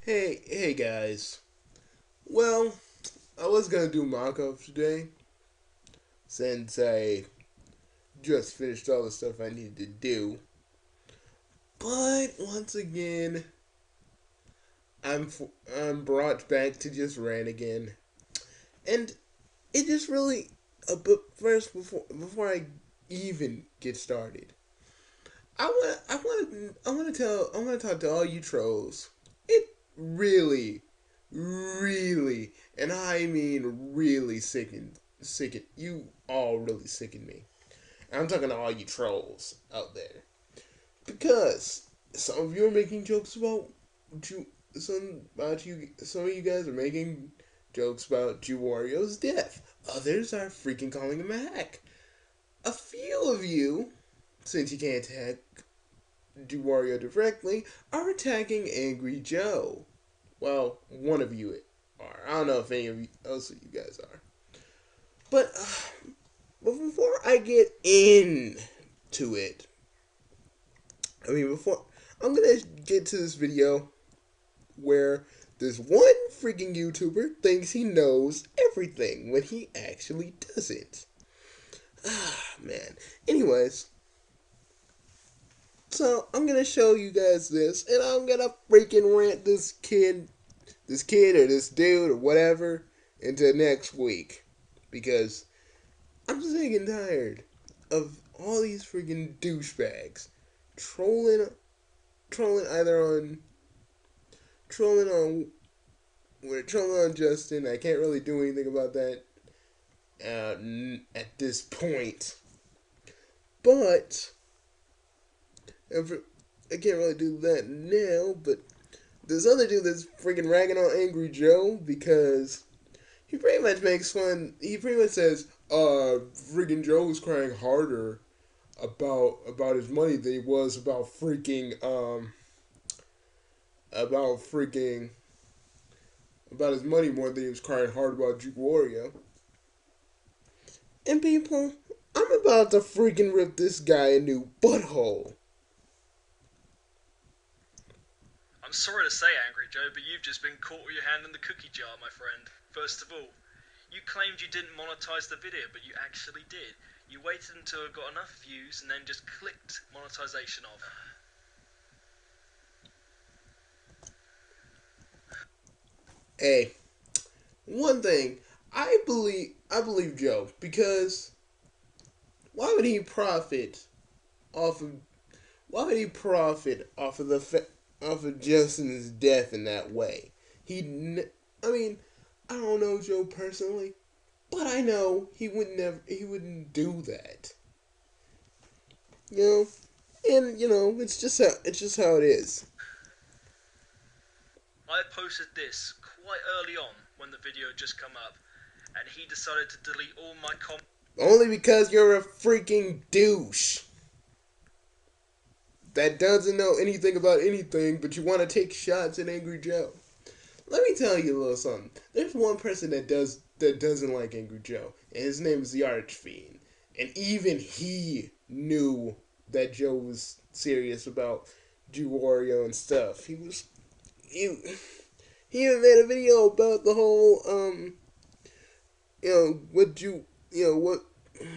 Hey guys. Well, I was gonna do mock-ups today since I just finished all the stuff I needed to do. But once again, I'm brought back to just rant again, and it just really. But first, before I even get started, I want to talk to all you trolls. It really, really, and I mean really sicken you all really sicken me. I'm talking to all you trolls out there because some of you are making jokes about you. Some of you guys are making jokes about Wario's death. Others are freaking calling him a hack. A few of you, since you can't attack Wario directly, are attacking Angry Joe. Well, one of you are. I don't know if any of you else of you guys are. But before I get into it, before I'm gonna get to this video where this one freaking YouTuber thinks he knows everything when he actually doesn't. Ah, man. Anyways, so I'm gonna show you guys this, and I'm gonna freaking rant this kid or this dude or whatever into next week because I'm sick and tired of all these freaking douchebags trolling, trolling either on, trolling on, we're trolling on Justin. I can't really do anything about that at this point, but I can't really do that now. But this other dude that's freaking ragging on Angry Joe because he pretty much makes fun. He pretty much says, freaking Joe was crying harder about his money than he was about freaking about his money more than he was crying hard about Duke Wario. And people, I'm about to freaking rip this guy a new butthole. I'm sorry to say, Angry Joe, but you've just been caught with your hand in the cookie jar, my friend. First of all, you claimed you didn't monetize the video, but you actually did. You waited until it got enough views and then just clicked monetization off. Hey, one thing, I believe Joe because why would he profit off of why would he profit off of Justin's death in that way? I mean, I don't know Joe personally, but I know he wouldn't do that. You know, and it's just how it is. I posted this quite early on when the video had just come up, and he decided to delete all my comments. Only because you're a freaking douche that doesn't know anything about anything, but you want to take shots at Angry Joe. Let me tell you a little something. There's one person that doesn't like Angry Joe, and his name is the Archfiend. And even he knew that Joe was serious about Wario and stuff. He he even made a video about the whole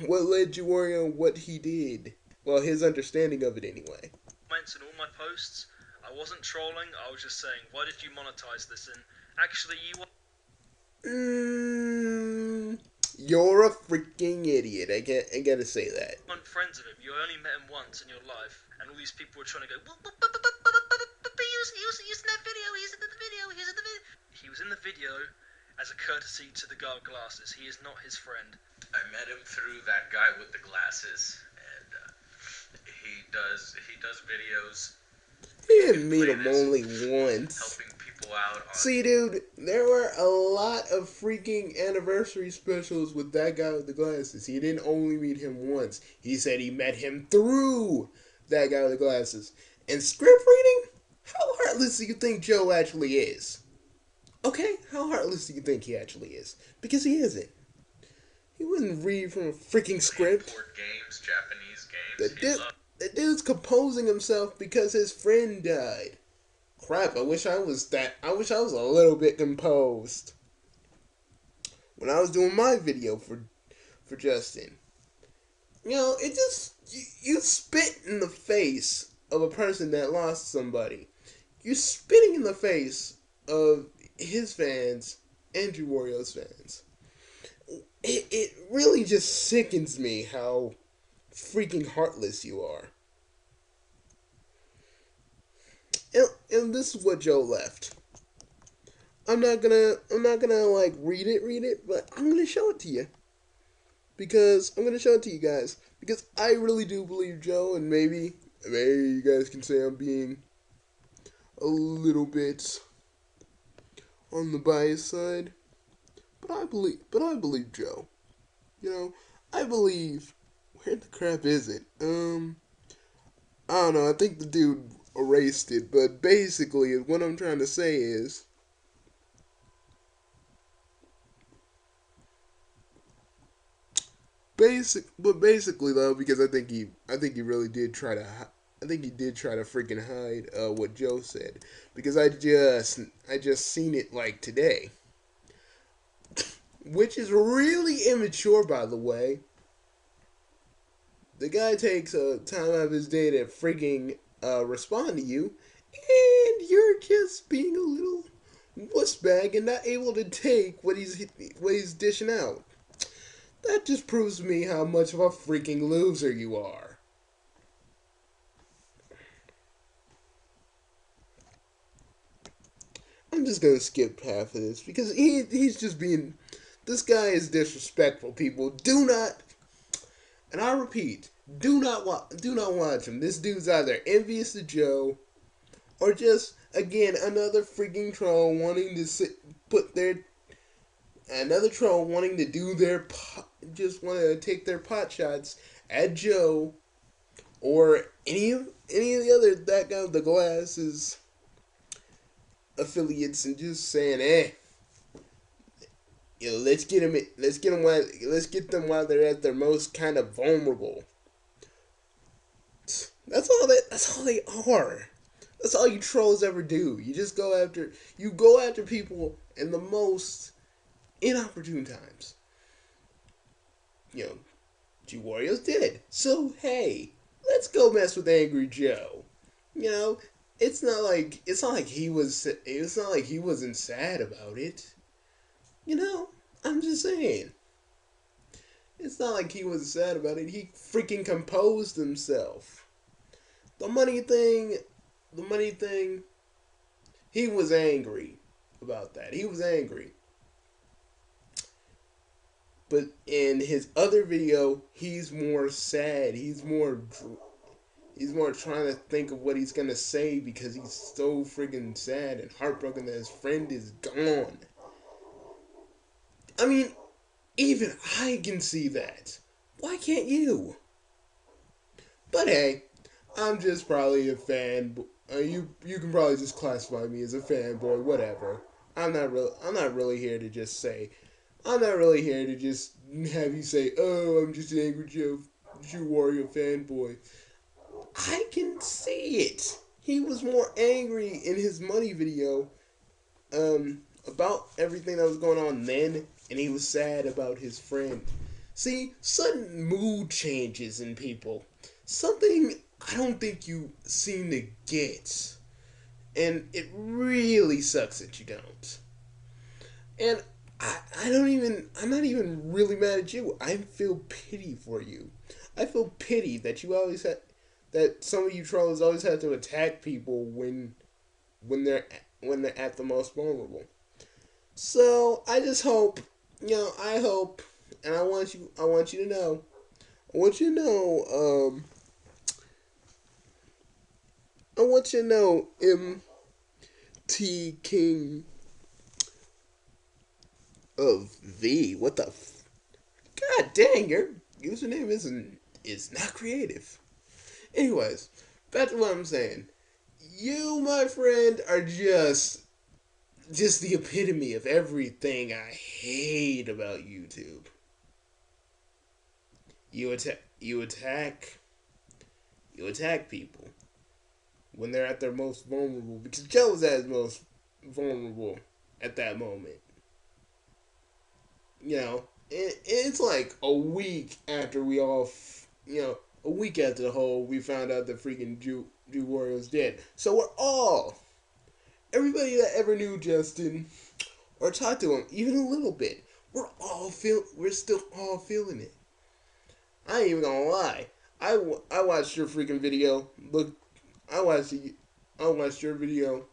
what led Wario and what he did. Well, his understanding of it anyway. In all my posts. I wasn't trolling, I was just saying, why did you monetize this? And actually, You're a freaking idiot. I gotta say that. weren't friends of him. You only met him once in your life, and all these people were trying to go, but he was in that video. He was in the video. He was in the video. He was in the video as a courtesy to the guy with glasses. He is not his friend. I met him through that guy with the glasses, and he does videos. He didn't meet him only once. Helping people out. See, dude, there were a lot of freaking anniversary specials with that guy with the glasses. He didn't only meet him once. He said he met him through that guy with the glasses. And script reading? How heartless do you think Joe actually is? Okay, how heartless do you think he actually is? Because he isn't. He wouldn't read from a freaking script. Board games, Japanese games. The dude's composing himself because his friend died. Crap, I wish I was that. I wish I was a little bit composed when I was doing my video for Justin. It just you spit in the face of a person that lost somebody. You're spitting in the face of his fans and Drew Warriors fans. It really just sickens me how freaking heartless you are. And this is what Joe left. I'm not gonna like read it, but I'm gonna show it to you. Because I'm gonna show it to you guys. Because I really do believe Joe, and maybe you guys can say I'm being a little bit on the bias side. But I believe Joe. I believe where the crap is it? I don't know, I think the dude erased it, but basically what I'm trying to say is basically though, because I think he really did try to I think he did try to freaking hide what Joe said, because I just seen it like today, which is really immature, by the way. The guy takes time out of his day to freaking respond to you, and you're just being a little wussbag and not able to take what he's dishing out. That just proves to me how much of a freaking loser you are. I'm just gonna skip half of this because he's just being. This guy is disrespectful. People do not, and I repeat, do not watch him. This dude's either envious of Joe or just again another freaking troll wanting to put their another troll wanting to do their just want to take their pot shots at Joe or any of the other that guy with the glasses affiliates, and just saying, let's get them while they're at their most kind of vulnerable. That's all they are. That's all you trolls ever do. You go after people in the most inopportune times. You know, G Warriors did. So hey, let's go mess with Angry Joe. You know, it's not like he wasn't sad about it. I'm just saying. It's not like he was sad about it. He freaking composed himself. The money thing, he was angry about that. He was angry. But in his other video, he's more sad. He's more trying to think of what he's gonna say because he's so freaking sad and heartbroken that his friend is gone. I mean, even I can see that. Why can't you? But hey, I'm just probably a fan. You can probably just classify me as a fanboy, whatever. I'm not really here to just say. I'm not really here to just have you say, "Oh, I'm just an Angry Joe Warrior fanboy." I can see it. He was more angry in his money video about everything that was going on then, and he was sad about his friend. See, sudden mood changes in people. Something I don't think you seem to get. And it really sucks that you don't. And I'm not even really mad at you. I feel pity for you. I feel pity that that some of you trolls always have to attack people when they're at the most vulnerable. So I just hope, I hope, and I want you to know, I want you to know, I want you to know, MT King of V. What the? God dang, your username is not creative. Anyways, back to what I'm saying. You, my friend, are just the epitome of everything I hate about YouTube. You attack people. when they're at their most vulnerable, because Joe was at his most vulnerable at that moment. You know, it's like a week after we all, a week after the whole, we found out that freaking Drew Warrior's dead. So we're all, everybody that ever knew Justin or talked to him even a little bit, we're still all feeling it. I ain't even gonna lie. I watched your freaking video. Look, I watched I watched your video,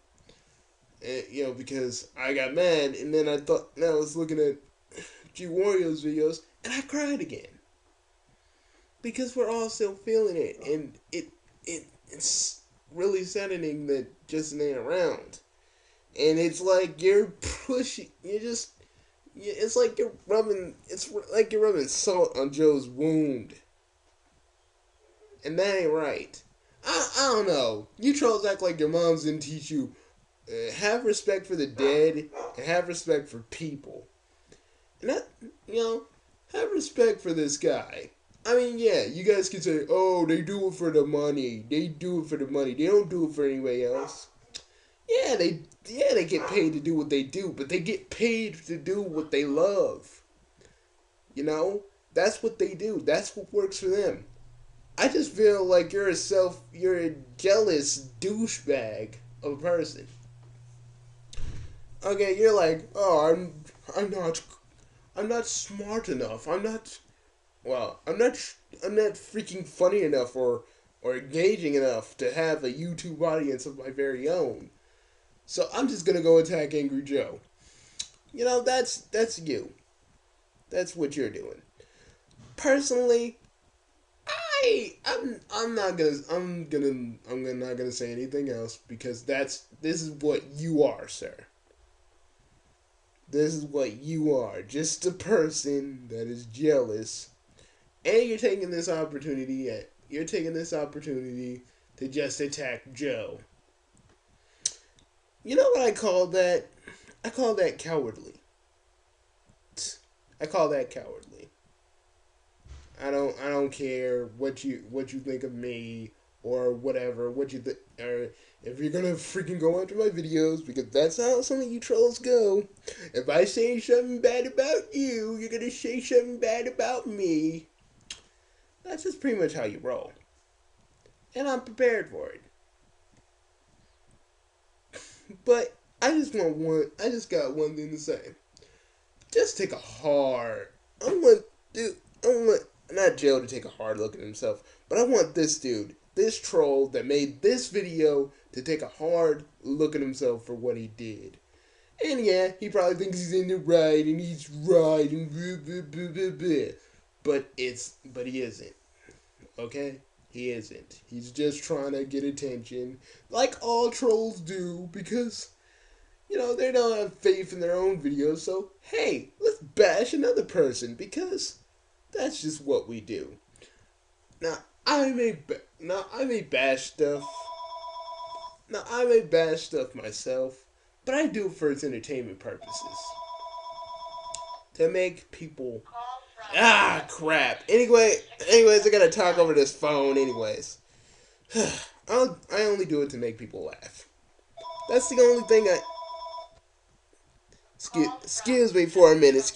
and, because I got mad, and then I was looking at G Warrior's videos, and I cried again because we're all still feeling it, and it's really saddening that Justin ain't around, and it's like you're pushing, it's like you're rubbing salt on Joe's wound, and that ain't right. I don't know. You trolls act like your moms didn't teach you have respect for the dead and have respect for people. And that, have respect for this guy. I mean, yeah, you guys can say, oh, they do it for the money. They do it for the money. They don't do it for anybody else. Yeah, they get paid to do what they do, but they get paid to do what they love. That's what they do. That's what works for them. I just feel like you're a jealous douchebag of a person. Okay, you're like, oh, I'm not smart enough. I'm not freaking funny enough or engaging enough to have a YouTube audience of my very own. So I'm just gonna go attack Angry Joe. That's you. That's what you're doing. Personally, I'm not gonna say anything else because this is what you are, sir. This is what you are. Just a person that is jealous. And you're taking this opportunity to just attack Joe. You know what I call that? I call that cowardly. I don't care what you think of me or whatever, or if you're gonna freaking go after my videos, because that's how some of you trolls go. If I say something bad about you, you're gonna say something bad about me. That's just pretty much how you roll. And I'm prepared for it. But I just got one thing to say. Just take a hard, I want not Joe to take a hard look at himself, but I want this dude, this troll that made this video, to take a hard look at himself for what he did. And yeah, he probably thinks he's in the right, and he's right, and blah, blah, blah, blah, blah. But he isn't. Okay? He isn't. He's just trying to get attention, like all trolls do, because, they don't have faith in their own videos, so, hey, let's bash another person, because that's just what we do. Now, I may bash stuff. Now, I may bash stuff myself, but I do it for its entertainment purposes. To make people... Ah, crap. Anyways, I gotta talk over this phone anyways. I only do it to make people laugh. That's the only thing Excuse me for a minute.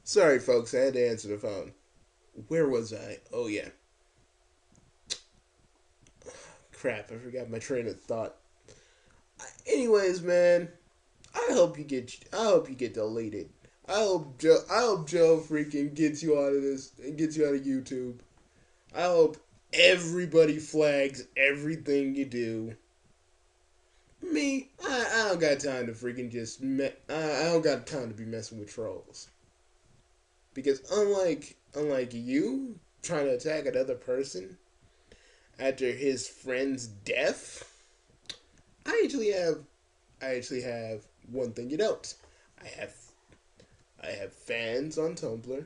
Sorry, folks, I had to answer the phone. Where was I? Oh, yeah. Crap, I forgot my train of thought. Anyways, man, I hope you get deleted. I hope Joe freaking gets you out of this and gets you out of YouTube. I hope everybody flags everything you do. Me, I don't got time to freaking I don't got time to be messing with trolls. Because unlike you trying to attack another person after his friend's death, I actually have one thing you don't. I have fans on Tumblr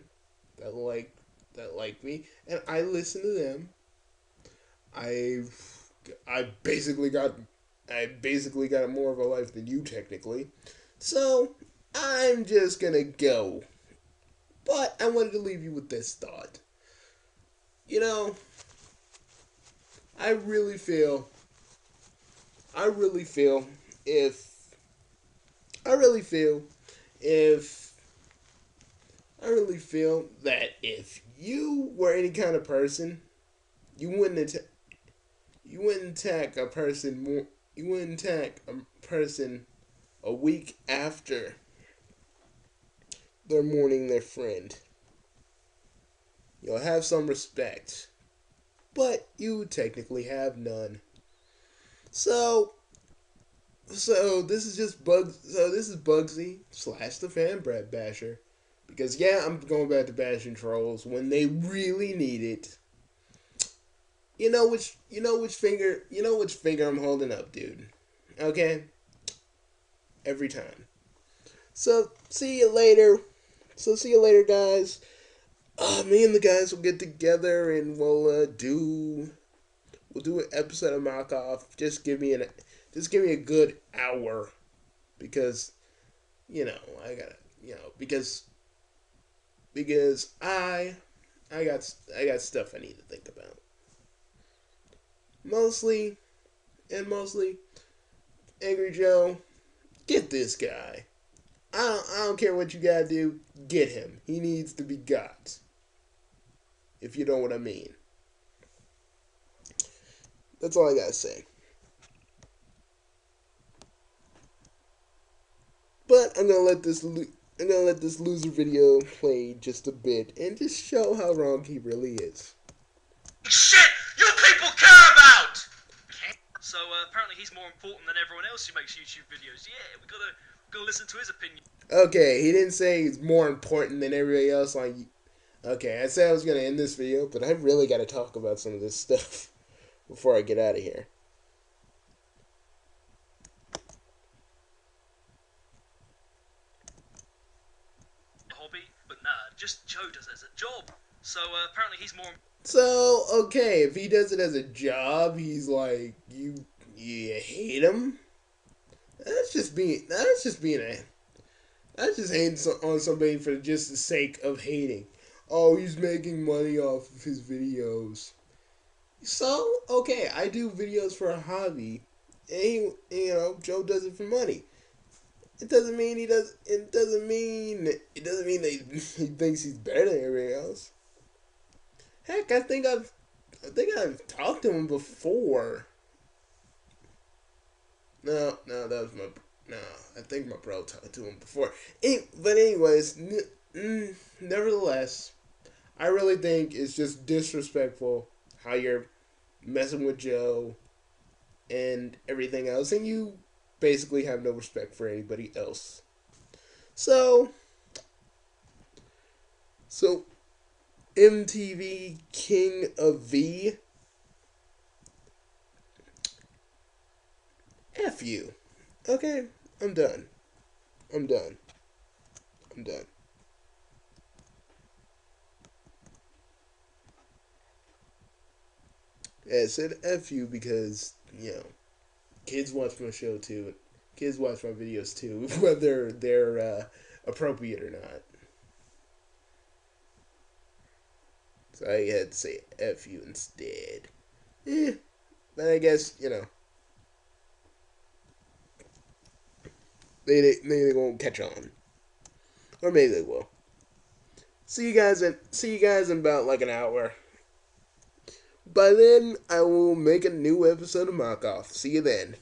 that like me, and I listen to them. I basically got more of a life than you technically, so I'm just gonna go. But I wanted to leave you with this thought. You know, I really feel, I really feel if, I really feel if, I really feel that if you were any kind of person, you wouldn't you wouldn't attack a person more, you wouldn't attack a person a week after they're mourning their friend. You'll have some respect, but you technically have none. So, so this is just Bugs. So this is Bugsy slash the fanbrat basher, because yeah, I'm going back to bashing trolls when they really need it. You know which finger I'm holding up, dude. Okay, every time. So see you later. So see you later, guys. Me and the guys will get together and we'll do an episode of Mock Off. Just give me a good hour, because I gotta because I got stuff I need to think about. Mostly mostly Angry Joe, get this guy. I don't care what you gotta do. Get him. He needs to be got. If you know what I mean. That's all I gotta say. But I'm gonna let this loser video play just a bit and just show how wrong he really is. Shit you people care about! So apparently he's more important than everyone else who makes YouTube videos. Yeah, we gotta listen to his opinion. Okay, he didn't say he's more important than everybody else. Okay, I said I was gonna end this video, but I really gotta talk about some of this stuff before I get out of here. Hobby, but nah, just Joe does it as a job. So apparently he's more. So okay, if he does it as a job, he's like you hate him. That's just hating on somebody for just the sake of hating. Oh, he's making money off of his videos. So okay, I do videos for a hobby, and Joe does it for money. It doesn't mean he does. It doesn't mean that he thinks he's better than everybody else. Heck, I think I've talked to him before. No, that was my no. I think my bro talked to him before. But anyways, nevertheless, I really think it's just disrespectful how you're messing with Joe and everything else, and you basically have no respect for anybody else. So MTV King of V, F you. Okay, I'm done. I'm done. I'm done. Yeah, I said F you because, kids watch my show too. Kids watch my videos too, whether they're appropriate or not. So I had to say F you instead. But I guess, maybe they won't catch on. Or maybe they will. See you guys in about like an hour. By then, I will make a new episode of Mock Off. See you then.